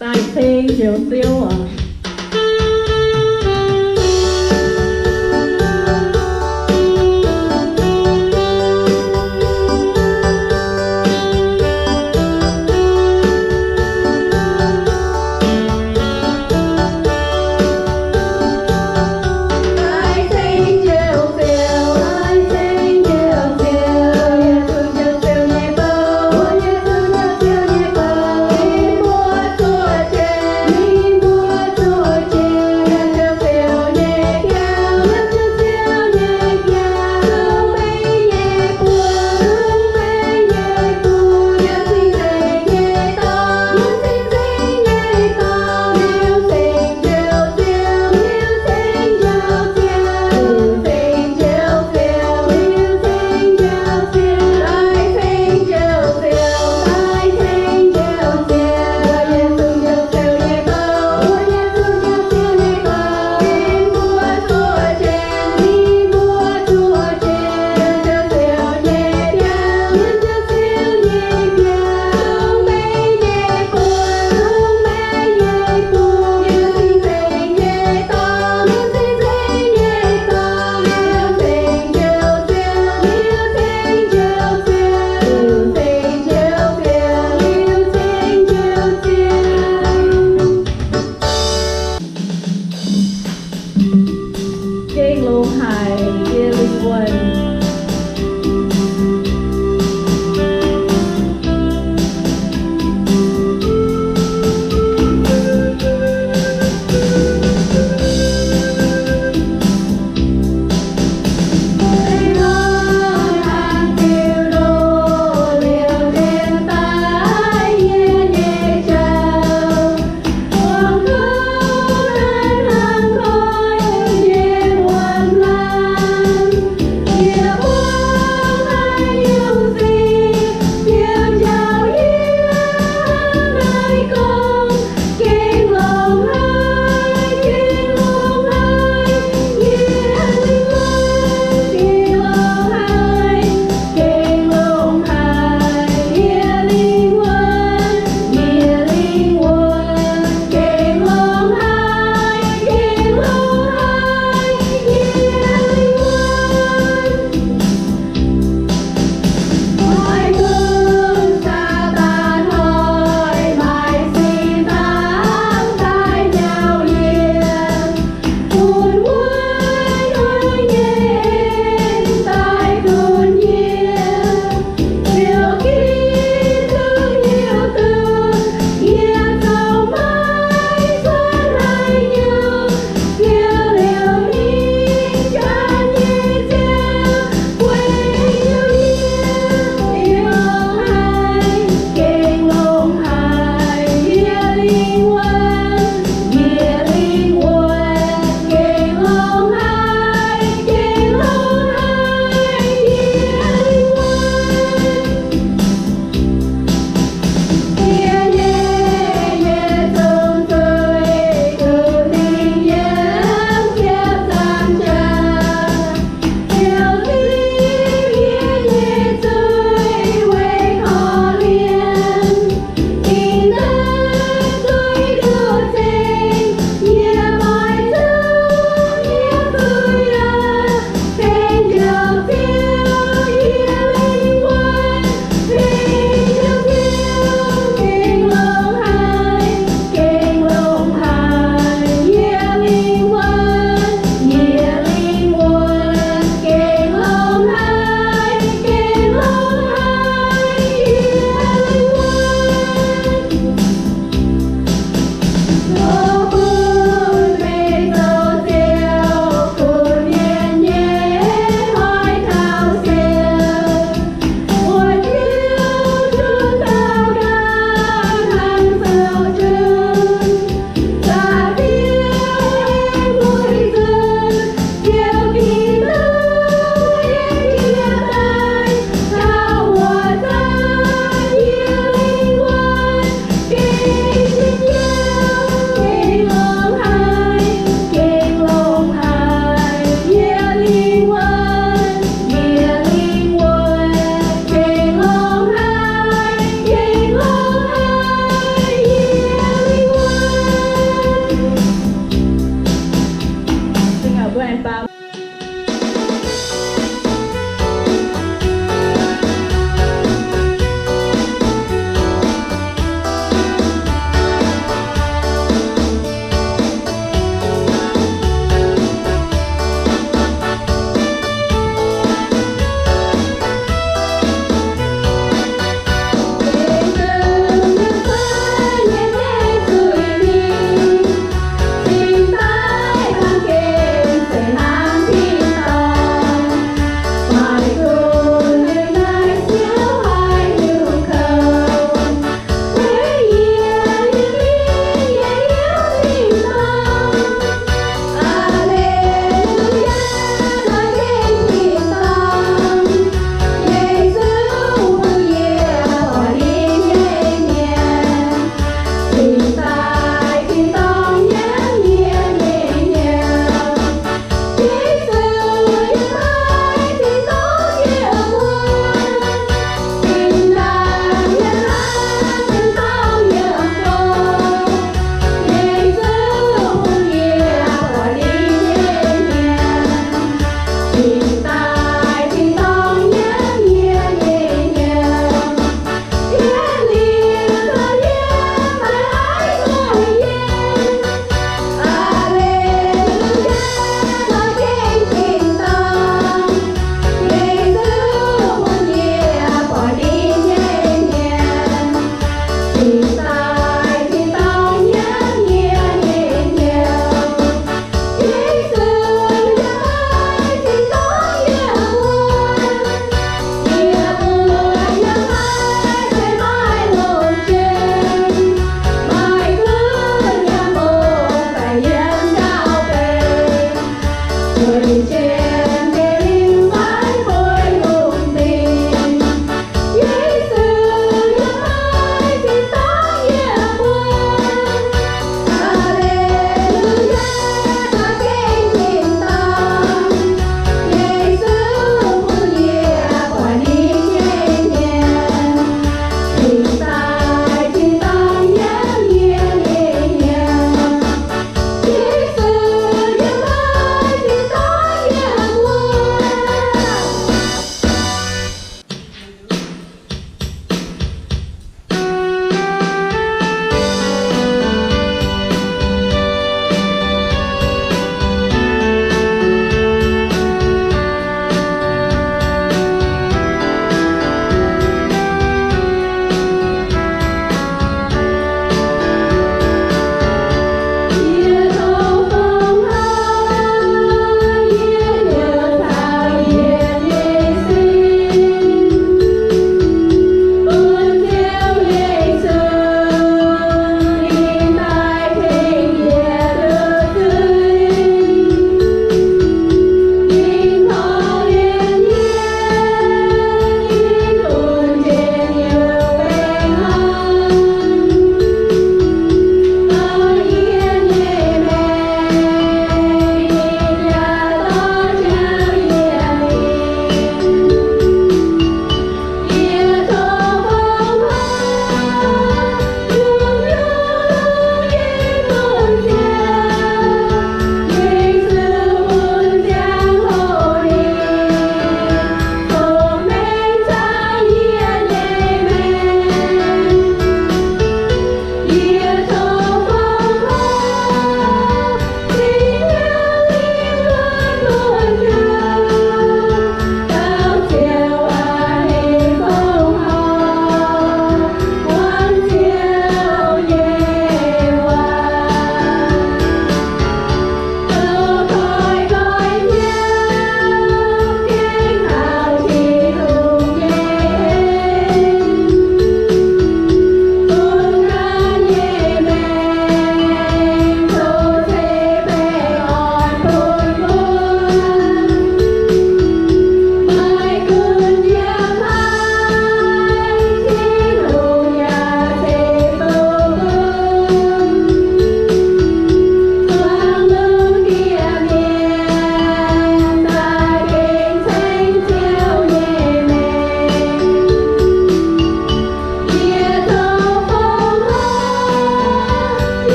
大聲少少啊！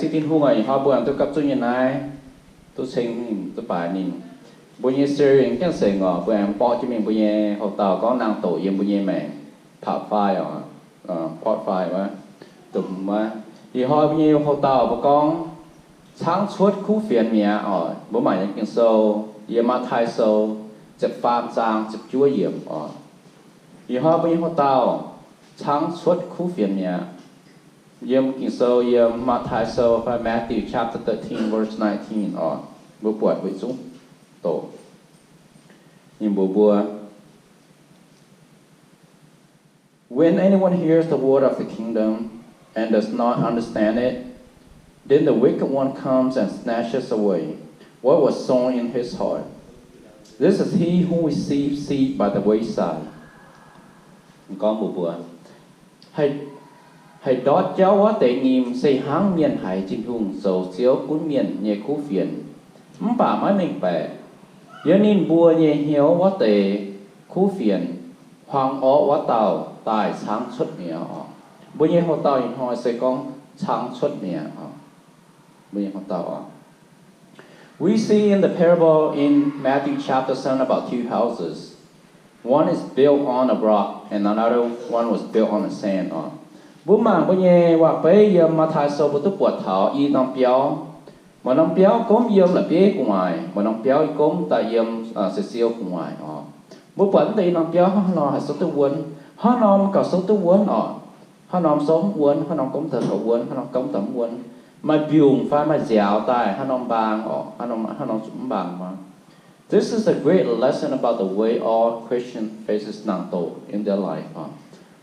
si tin hu ngai ha buan tu kap tu ni nai tu sing tu pa ni bu ye ser yang se ngo buan po chi min bu ye ho tao có nang tổ yem bu ye mẹ thả phai pot phai wa tụm ma thì ho bu ye ho tao ba con sáng suốt khu phiền mía bố mày những kinh sâu yếm mà thai sâu chụp phàm giang chụp chúa yếm thì họ bây giờ tao sáng suốt khu phiền mía yếm kinh sâu yếm mà thai sâu và Matthew chapter 13 verse 19 bố buộc với chúng tổ nhưng bố bùa when anyone hears the word of the kingdom and does not understand it, then the wicked one comes and snatches away what was sown in his heart. This is he who receives seed by the wayside. Con bùa bùa. Hãy đót cháu quá tệ nghiêm xây háng miền hải chinh hùng dầu chiếu cún miền nhẹ khu phiền. Bà mãi mình bẻ. Nhớ nên bùa nhẹ hiếu quá tệ khu phiền. Hoàng ó quá tàu tài sáng xuất nhẹ bùa nhẹ hồ tàu hình hỏi sẽ con sáng xuất nhẹ We see in the parable in Matthew chapter 7 about two houses. One is built on a rock and another one was built on the sand. Bố mạng bố nhẹ và bây giờ mà thay sâu bố tức bột thảo y nông béo. Mà nông béo cốm yếm là bế của ngoài. Mà nông béo cốm tại yếm sẽ siêu của ngoài. Bố bẩn thì nông béo họ nọ hãy số tư quân. Họ nọ cả số tư quân. Họ nọ sống quân. Họ nọ cốm thờ khẩu quân. Họ nọ cốm tấm quân. Mà biùng phai mà dẻo tai hắn ông bang hắn ông sủng bang mà. This is a great lesson about the way all Christian faces nang tổ in their life.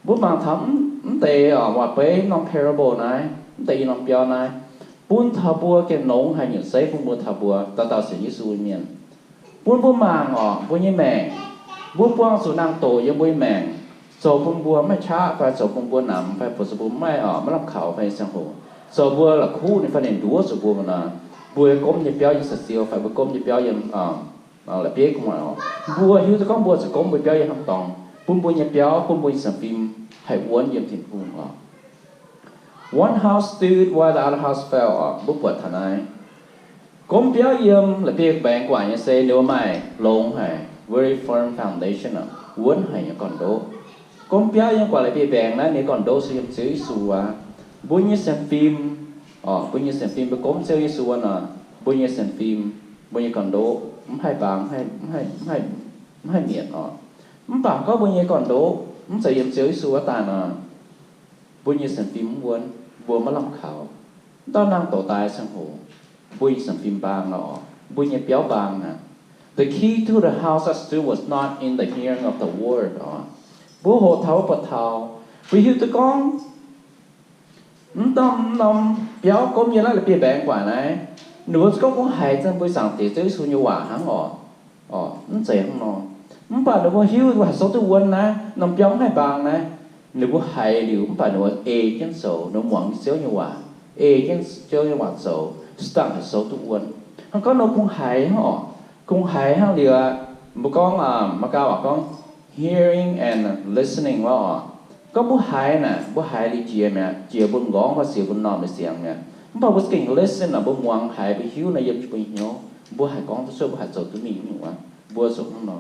Bố mang thắm tê và bé non parable này, tê non bia này, buôn thà bùa cái nông hay những giấy buôn buôn thà bùa, ta sẽ như suy miền. Buôn bố mang buôn như mèn, buôn buông số nang tổ như buôn mèn, số buôn bùaไม่ช้าphải số buôn bùa nằm phải số buônไม่làm khảo phải sang hồ. So bùa là khu này phải nên đúa số bùa mà bùa cốm như béo như sạch siêu phải bùa cốm như béo như là biết không ạ bùa hiếu cho con bùa sẽ cốm bùa béo như hàng tòng bùa như béo bùa như sản phim hay uốn như thiên phun One house stood while the other house fell bùa bùa thằng này cốm béo như là biết bèn quả như xe nếu mày lông hay very firm foundation uốn hay như còn đố cốm béo như quả là biết bèn này nếu còn đố sử dụng xù bố như xem phim bố cốm sale Giêsu bố như xem phim bố như còn đố hai bảng hai miệng bảng có bố như còn đố sẽ yếm sale Giêsu tàn bố như xem phim buồn mà làm khảo tao năng tổ tài sang hồ bố như xem phim bảng bố như béo bảng The key to the house that stood was not in the hearing of the word bố hồ thấu bật thảo vì hiểu tụi con nông béo cốm như là bị bệnh quả này nếu có cũng hay chân bôi sáng thì tới số nhiều quả hắn nó dễ không nó bà nếu hiếu thì số tư quân này nông béo này bằng này nếu hay liệu bà nếu chân số nó muốn số nhiều quả chân số nhiều quả số start số tư quân hắn có nó cũng hay hắn điều một con mà cao bảo con hearing and listening có bố hai đi chia bún gõ và xỉu bún nọ để xiang nè bố bố kinh listen là bố ngoan hai bị hiếu này yếm chụp hiếu bố hai con tôi bố hai sầu tôi mình nhiều quá bố sầu nó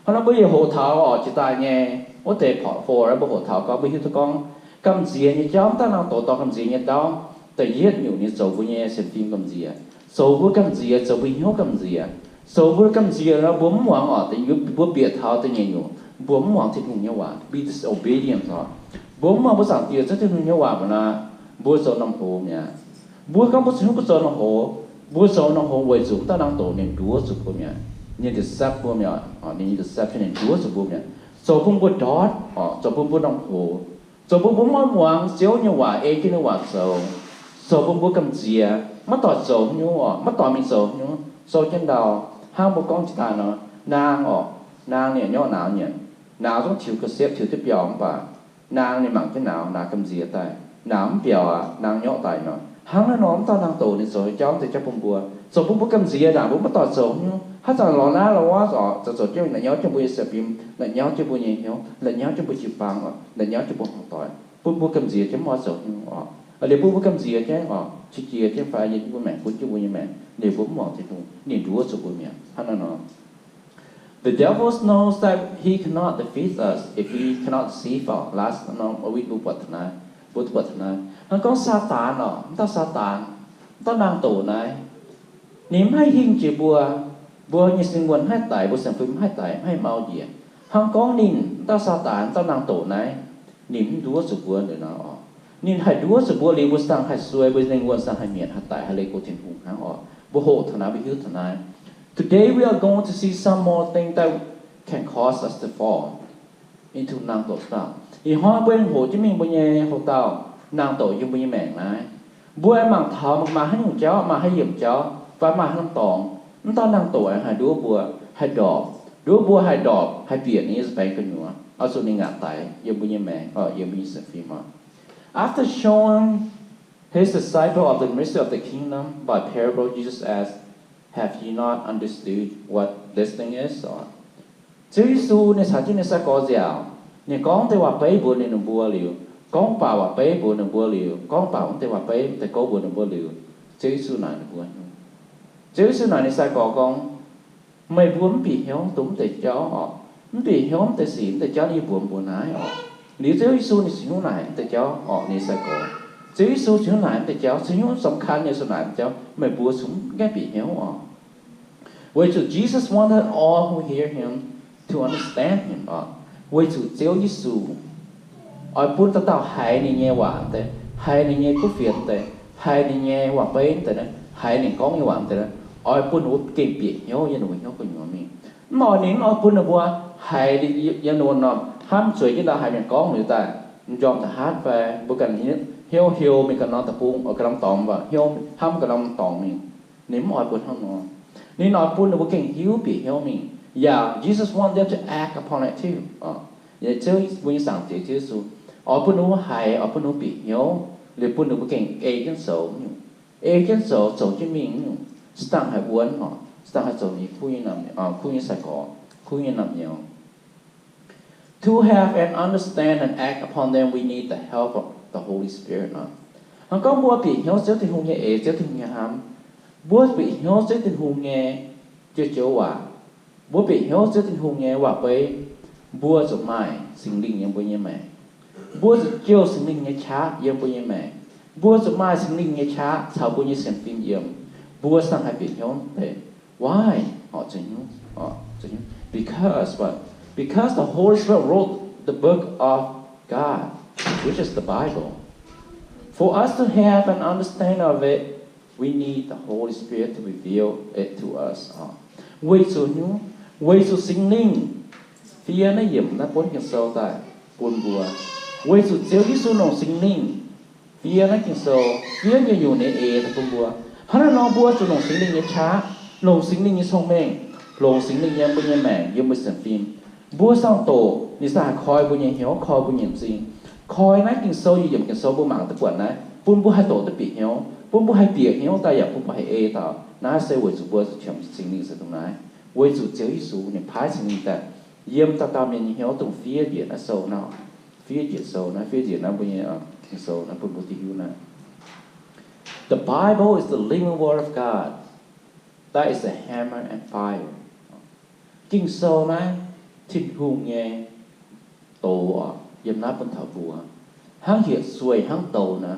họ nói bây giờ hồ thảo chỉ tài nghe bố tệ phò phò bố hồ thảo có bây giờ tôi con cầm gì như cháu ta nào tổ cầm gì như cháu tại giết nhiều như sầu bố nghe xem phim cầm gì sầu bố cầm gì sầu bố hiếu cầm gì sầu bố cầm gì là bố ngoan tại bố biệt thảo tại nhiều bố ngoan thì cũng nhiều quá be disobedient bố mà bố sáng tiệt rất nhiều quá mà bố sầu nông hồ nhá bố không bố sầu nông hồ với chúng ta đang tổ nên đúa sụp bố nhá nên deception bố nhá nên deception nên đúa sụp bố nhá sầu bố đót sầu bố nông hồ sầu bố ngoan xíu nhiều quá cái nhiều quá sầu bố cầm gì mất tỏi sầu nhiều mất tỏi mình sầu nhiều sầu trên đầu hang bố con chỉ ta nó nàng này nhỏ nào nhỉ nào giống thiếu cái xếp thiếu tiếp biểu bà nàng này mảng cái nào nàng cầm gì tại nàng biểu nàng nhỏ tại nó hắn nó tao nàng tổ nên rồi cháu thì chắc bông bùa cầm gì nàng bông bắt tỏi sầu nhưng hát rằng lò ná là quá rồi cho mình là nhớ cho bùi sẽ phim là nhớ cho bùi nhảy hiếu là nhớ cho bùi chịu bằng là nhớ cho bùi học tỏi bùi cầm gì chứ mua sầu nhưng Để bố cầm gì chứ chỉ chứ phải như bố mẹ cũng chú bố như mẹ để bố mỏ thì cũng niệm đúa cho bố mẹ hắn nó the devil knows that he cannot defeat us if we cannot see for last no we do bố này hắn có Satan ta Satan ta đang tù này niệm hay hình chỉ bùa như sinh quân hai tài bùa sản phim hai tài hai mau gì hắn có niệm ta Satan ta đang tù này niệm đúa cho bùa để nó nên hai đứa sự bùa liu sang hai xuôi với nên quân sang hai miền hai tại hai lệ cô thiên hùng hàng họ bùa hộ thằng nào bị hiếu thằng này. Today we are going to see some more things that can cause us to fall into nàng tổ sao. Thì họ bên Hồ Chí Minh bên nhà Hồ Tàu nàng tổ dùng bên nhà mẹ này. Bùa em mang thảo mà hai nhung cháu mà hai yểm cháu và mà hai tòng. Chúng ta nàng tổ hai đứa bùa hai đọp hai biển này sẽ phải cái nhúa. Ở chỗ này ngã tại dùng bên nhà mẹ dùng bên nhà phim mà. After showing his disciple of the mystery of the kingdom by parable, Jesus asked, "Have you not understood what this thing is?" Chúa Giêsu này sáng nay sẽ có giáo, này con thấyว่าไปบุญในบัวเหลียวcon bảoว่าไปบุญในบัวเหลียวcon bảo thấyว่าไปแต่có buồnในบัวเหลียว Chúa Giêsu nói là buồn. Chúa Giêsu nói này sẽ có con mày buồn bị hiếu túng để cho bị hiếu để xỉn để cho đi buồn ái nếu Chúa Giêsu này xin này để cho này sẽ có Chúa Giêsu xin này để cho xin song khăn như xin này để cho mày buồn xuống cái bị hiếu Wait till Jesus wanted all who hear him to understand him. Wait till Chúa Giêsu ở bún tao hai này nghe hoàn thế, hai này nghe cốt phiền thế, hai này nghe hoàn bén thế đó, hai này có nghe hoàn thế đó. Ở bún út kinh biệt nhau như nồi nhau của nhau mình. Mọi nín ở bún là bùa hai đi như nồi nọ ham sưởi cái đó hai mình có người ta, chọn ta hát về bữa cần hiếu mình cần nói tập buông ở cái lòng tòng và hiếu ham cái lòng tòng mình. Nín ở bún ham nó. Nín ở bún là bữa kinh hiếu bị hiếu mình. Yeah, Jesus wanted them to act upon it too. Vậy chứ when you sang Chúa Giêsu, ở bênนู้hay ở bênนู้bị hiếu, liền bênนู้có kinh cái số cho mình, sang hay uốn họ, sang hay cho mình khui như sai có, khui như nằm nhiều. To have and understand and act upon them, we need the help of the Holy Spirit. Hắn có mua bị hiếu sẽ tình hùng nghe sẽ tình nghe ham, mua bị hiếu sẽ tình hùng nghe chưa chỗ hòa. Bố bị hiếu sẽ tình hùng nghe và với bố cho mai sinh linh như bố như mẹ bố chiều sinh linh như cha như bố như mẹ bố cho mai sinh linh như cha sao bố như xem phim như bố sang hai bị hiếu thế why họ chỉ because what because the Holy Spirit wrote the book of God which is the Bible for us to have an understanding of it we need the Holy Spirit to reveal it to us Way to sinh linh phía nó hiểm nó bốn kiện sâu tại buồn bùa way to chiếu cái số nồng sinh linh phía nó kiện sâu phía như nhiều này thì buồn bùa hắn nó bùa cho nồng sinh linh như cha nồng sinh linh như sông men nồng sinh linh như bên như mẹ như bên sản phim bùa sang tổ như sao coi bên như hiếu coi bên như gì coi nó kiện sâu như hiểm kiện sâu bùa mạng tập quần này buồn bùa hai tổ tập bị hiếu buồn bùa hai bìa hiếu taอยากbuồn bùa hai tao nó sẽ way to bùa cho chồng sinh linh sẽ tụng này Way to Chúa Giêsu nên phái sinh linh ta yếm ta mình hiếu tụng phía biển nó sâu nào phía biển nó bây giờ sâu nó bùn bùn hiu nó The Bible is the living word of God that is the hammer and fire kinh sâu nó thiên hùng nghe tổ yếm nó bên thảo bùa hang hiện xuôi hang tổ nó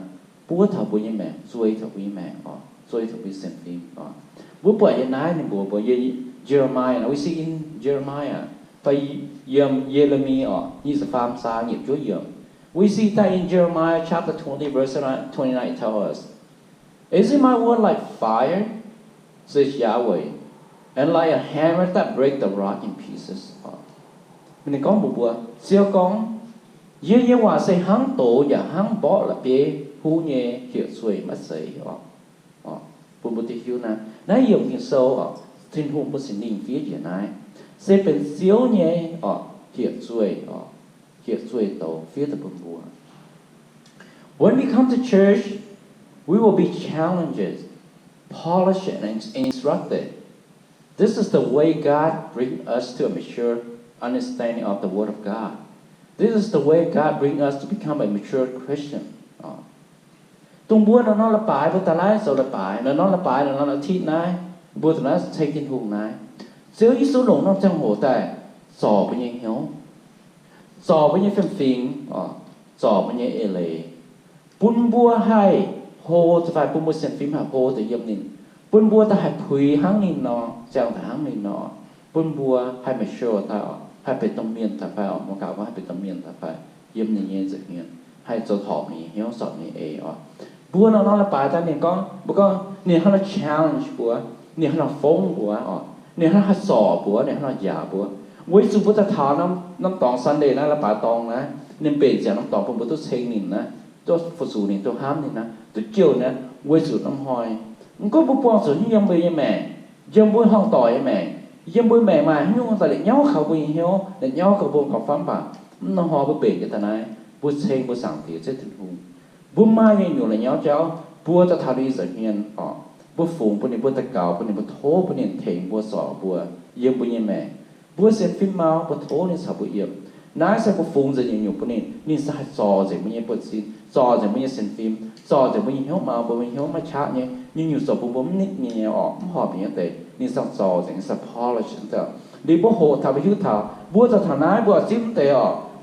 bùa thảo bùa như mẹ xuôi thảo bùa như mẹ xuôi thảo bùa xem phim bùa bùa như nái nên bùa như Jeremiah, we see in Jeremiah, by Jeremiah, he's a farm sang nghiệp Chúa yểm. We see that in Jeremiah chapter 20, verse 29 tells us, Isn't my word like fire, says Yahweh, and like a hammer that breaks the rock in pieces? Mình có một bữa, siêu con,耶hòa say hắn tổ và hắn bỏ là bê hú nhẹ hiệu xuôi mất sấy. Bùn bùn hiu na, nãy dùng kinh sâu thiên hùng của sinh linh phía dưới này sẽเป็นเสียวnhẹ hiện xuôi tổ phía từ bùn bùa. When we come to church, we will be challenged, polished, and instructed. This is the way God brings us to a mature understanding of the Word of God. This is the way God brings us to become a mature Christian. tung búa nó là bài bữa ta lái rồi là bài nó là bài nó là thịt này bữa ta lái thay thiên hùng này dưới ý số lồng nó trong hồ tài sò với những hiếu sò với những phim sò với những ê lệ bún búa hay hồจะphải bún búa xem phim hả hồ tự yếm nín bún búa ta hay phùi hăng nín nó chàng ta hăng nín nó bún búa hay mà show ta hay phải tông miên ta phải một cái hay phải tông miên ta phải yếm nín nhẹ dễ nghe hay cho thọ mình hiếu sọ mình ê búa nó là bài ta nên có nên nó challenge búa nên nó phong búa nên nó sọ búa nên nó giả búa với sự búa ta thọ nó tòng Sunday nó là bài tòngนะnên bề giờ nó tòng phong búa tôi xem nínนะtôi phụ sự nín tôi ham nínนะtôi chiềuนะvới sự nó hỏi có búa búa sự như yếm bề mẹ yếm búa hong tỏi mẹ yếm búa mẹ mà nhưng mà lại nhau khẩu bề hiếu lại nhau khẩu bông khẩu phán bả nó họ búa bề cái ta này búa xem búa sáng thì sẽ thực hùng búa mai như nhiều là nhau cháu búa ta thà đi giờ hiền búa phụng búa này búa ta cào búa này búa thố búa này thèm búa sọ búa yếm búa như mẹ búa xem phim mau búa thố này sao búa yếm nãy sẽ búa phụng giờ nhiều búa này nên sai sọ giờ búa như búa xin sọ giờ búa như xem phim sọ giờ búa như hiếu mau búa như hiếu mà chát như nhưng nhiều sọ búa nít như họ bị như thế nên sao sọ giờ sao polish thế đi búa hồ thà búa hiếu thà búa ta thà nãy búa xin thế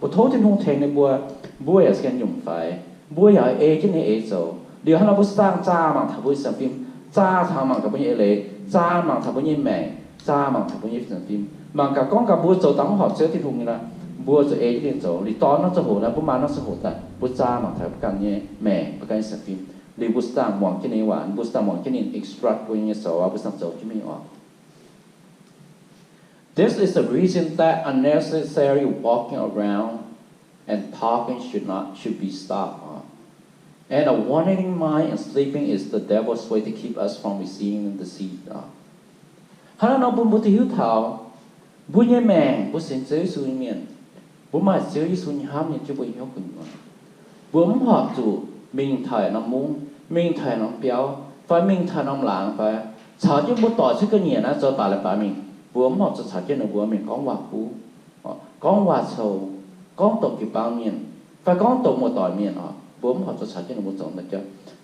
búa thố trên hông thèm này búa là cái nhung phải búa là cái này rồi điều hắn là búa sang cha mà thà búa xem phim cha thà mà thà búa như lệ cha mà thà búa như mẹ cha mà thà búa như xem phim mà cả con cả búa rồi tao họ chơi thì hùng như là búa rồi cái này rồi thì to nó sẽ hổ là búa mà nó sẽ hổ tại búa cha mà thà cái như mẹ cái xem phim đi búa sang mong cái này hoàn búa sang mong cái này extract búa như sầu búa sang sầu chứ mình This is the reason that unnecessary walking around and talking should be stopped. And a wandering mind and sleeping is the devil's way to keep us from receiving the seed. Hắn nói bún bún thì hiếu thảo, bún nhẹ mẹ, bún xin giới suy miền, bún mà giới suy ham miền chứ bún hiếu quỳnh mà. Bún họ chủ mình thời nó muốn, mình thời nó béo, phải mình thời nó lãng phải. Chả chứ bún tỏi chứ cái nhẹ nó cho bà lại bà mình, bún họ cho chả chứ nó bún mình có hòa phú, có hòa sầu, có tổ kịp bao miền, phải có tổ một tỏi miền bố họ cho sản cho nó một种的叫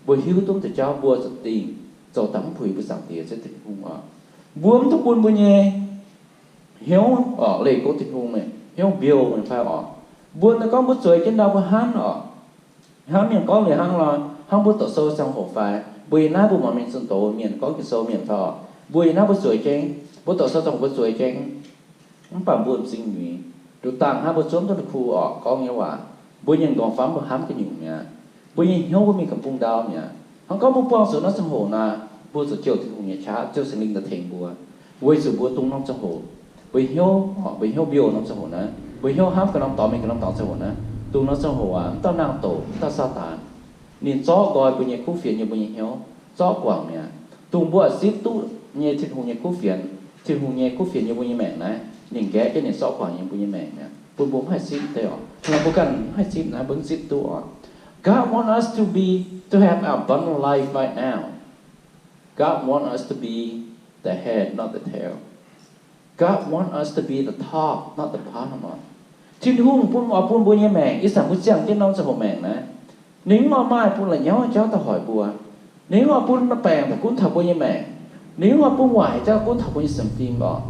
bố hiếu tông thì cho bố cho tiền cho tấm phùi bố sản tiền sẽ tình hùng bố thúc buôn bố nhé hiếu lệ có tình hùng này hiếu biểu mình phải bố nó có bố chơi trên đâu bố hắn miền có người hắn là hắn bố tổ sâu sang hồ phải bố nãy bố mà mình xuân tổ miền có cái sâu miền phải bố nãy bố chơi trên bố tổ sâu trong bố chơi trên không phải bố sinh nhỉ tụi tàng hai bố trốn tôi được khu có nghĩa là bố nhân còn phán bố hám cái nhung nha bố nhân hiếu bố mình cầm phung đau nha hắn có bố bó sự nó trong hồ na bố sự chiều thì cũng nhẹ chá chiều sinh linh là thành bố bố sự bố tung nó trong hồ bố hiếu biểu nó trong hồ na bố hiếu hám cái nó tỏ mình cái nó tỏ trong hồ na tung nó trong hồ tao năng tổ tao sa tàn nên gió gọi bố nhẹ khu phiền như bố nhẹ hiếu gió quảng nha tung bố xít tu nhẹ thịt hồ nhẹ khu phiền như bố nhẹ mẹ này nên ghé cái này gió quảng như bố nhẹ mẹ nha bố hay xít teo là bố cần hay xít là bố xít tu God wants us to have an abundant life right now. God wants us to be the head, not the tail. God wants us to be the top, not the bottom. Thiên hùng phun bố nhé mẹ, ý sản bố chẳng trên nông sẽ hồ mẹ nè. Nếu mà mai phun là nhau cháu ta hỏi bùa. Nếu mà phun nó bèn thì cũng thật bố nhé mẹ. Nếu mà phun ngoài cháu cũng thật bố nhé xem phim bỏ.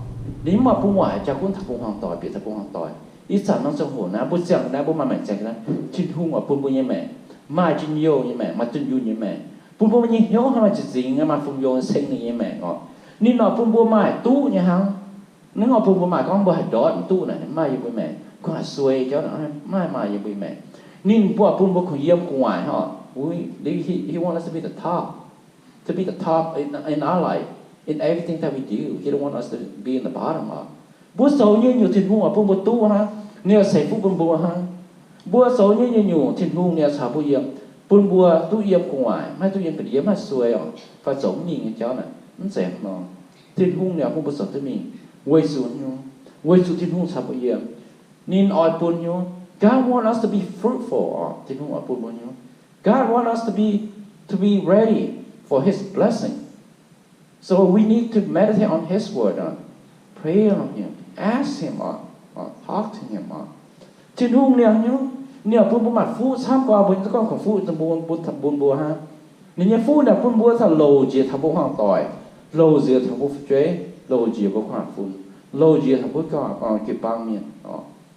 Nếu mà phun ngoài cháu cũng thật bố hoàng tỏi, biệt thật bố hoàng tỏi. Ý sản nông trong hồ ná, bố chẳng ná bố mà mẹ chạy ra. Thiên hùng ở phun bố nhé mẹ. Mai trên yêu như mẹ, mà trên yêu như mẹ. Phun bố nhé hiếu hay mà chỉ dính mà phun yêu sinh như mẹ ngọt. Nên nó phun bố mai tu như hăng. Nếu mà phun bố mai con bố hãy đói tu này, mai như bố mẹ. Con là xuôi cháu nó mai như bố mẹ. Nên bố phun bố khởi yếm của ngoài họ. He wants us to be the top. To be the top in our life. In everything that we do. He don't want us to be in the bottom. Bố xấu như nhiều thiên hùng ở phun bố tu ha. Nếu xảy phúc phun bố ha. Bố xấu như nhiều thiên hùng nếu xả bố yếm. Phun bố tu yếm của ngoài. Mai tu yếm phải yếm hay xuôi. Phải giống nhìn cháu này. Nó dẹp nó. Thiên hùng nếu phun bố xấu tới mình. Quay xuống thiên hùng xả bố yếm. Nên oi phun nhu. God wants us to be fruitful. Thiên hùng ở phun bố nhu. God wants us to be ready for His blessing. So we need to meditate on His word. Pray on Him. Ask Him. Talk to Him. Thiên hùng nếu phun bố mặt phú. Sám qua bố conของphú. Bố ha. nên nhà phu là phun búa thà lầu gì thà bố hoàng tỏi lầu gì thà bố chế lầu gì bố hoàng phun lầu gì thà bố có kịp bao miền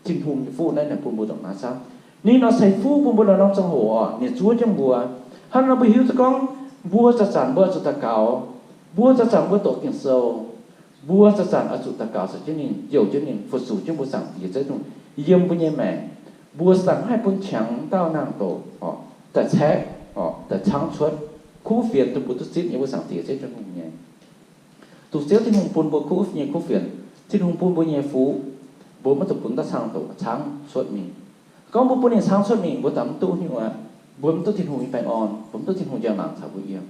chính hùng phu này là phun búa tổng là saoนี่เราใส่ฟูบุญเราน้องจังหัวเนี่ยช่วยจังบัวฮันเราไปหิวจะก้องบัวจะสั่นบัวจะตะเกาบัวจะสั่นบัวตกกินโซบัวจะสั่นอสุตะเกาสักเช่นนี้เกี่ยวเช่นนี้ฝุดสูจังบัวสั่งเกี่ยวเช่นนี้เยี่ยมบุญยังแม่บัวสั่งให้ปุ่นฉังเต้านางโตแต่แช่แต่ช้างชดคู่เฟียนตัวบุตรซิดยังบัวสั่งเกี่ยวเช่นนี้เนี่ยตัวเสี้ยวที่หงปุ่นบัวคู่เนี่ยคู่เฟียนที่หงปุ่นบัวเนี่ยฟูบัวมันตัวปุ่นตะช้างโตช้างชดมีก็บุญเนี่ยช้างชดมีบัวตำตู้นี่ว่าบัวมันตู้ทิ้งหูมีไปอ่อนผมตู้ทิ้งหูจะหนังสาวบุญเยี่ยม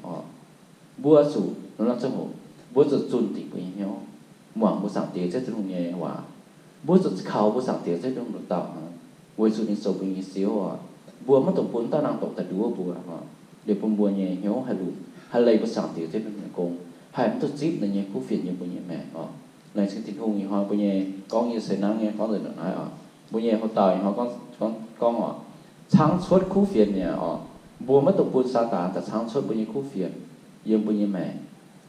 บัวสูแล้วเราจะหูบัวจะจุนติบุญเยี่ยมหวังบัวสั่งเตี๋ยจะทิ้งหูเนี่ยว่าบัวจะเขาบัวสั่งเตี๋ยจะทิ้งหูต่อบัวสูนี่สูบุญเสียวบัวมันตัวปุ่นตานางตกแต่ดูว่าบัวเดี๋ยวปุ่นบัวเนี่ยเหี้ยวให้รู้ให้เลยบัวสั่งเตี๋ยจะทิ้งหูกงให้มันตัวจิ๊บเนี่ยคู่เฟียนเนี่ยบุญเนี่ยแม่ในสิ่งที่หูเนี่ยเขาบุญเนี่ยก้องเนี่ยใส่น้ำเนี่ยก้องเลยหน่อยบุญเนี่ยเขาตายเขาก้องช้างชดคู่เฟียนเนี่ยบัวมันตกปุ่นซาตานแต่ช้างชดบุญเนี่ยคู่เฟียนเยี่ยมบุญเนี่ยแม่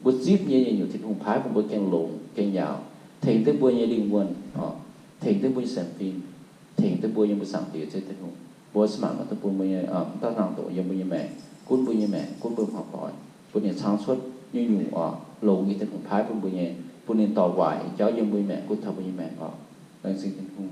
บุญจิ๊บเนี่ยอยู่ที่หงพายบุญบัวแกงหลงแกงยาวถึงตัวบัวเนี่ยดิ่งวนถึงตัวบัวแสมฟินถึงตัวบัวยังบุญสั่งเตี๋ยเจ้าตัวหงบัวสมัครมันตัวบัวเนี่ยตั้งนางตัวยังบุญเนี่ยแม่กุ้นบุญเนี่ยแม่กุ้นบุญหอบก่อนบุญเนี่ยช้างชดอยู่หลงอยู่ที่หงพายบุญเนี่ยบุญเนี่ยต่อไหวเจ้ายังบุญแม่กุ้นทำบุญเนี่ยแม่ในสิ่งที่หง